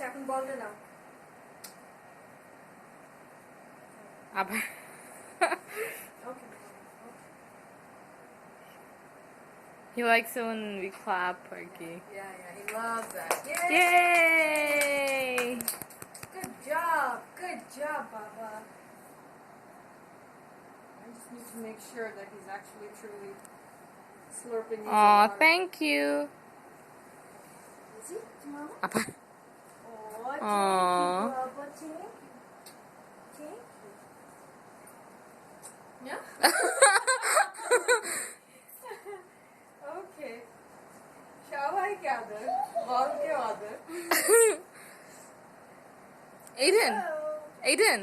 আচ্ছা এখন বলতে দাও আবার ওকে he likes it when we clap আর কি yeah he loves that yay good job baba I just need to make sure that he's actually truly slurping his oh water. thank you Is he? Mama? আবার Oh, thank Aw. you, Baba. Thank you. Yeah? Okay. Shall I gather? Love gather. Aiden Aiden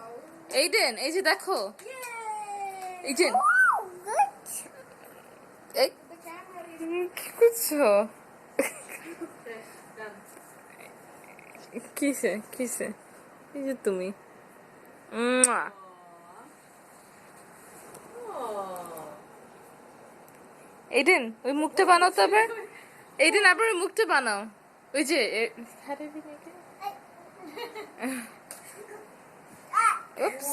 Oh. Aiden এই যে দেখো Yay! Aiden Oh, good. এই The camera is... কি করছো Okay, done. কিসে এই যে তুমি মুয়া। Aiden ওই মুখটা বানাও তো আবার Aiden আবার ওই মুখটা বানাও ওই যে how did he make it? Oops.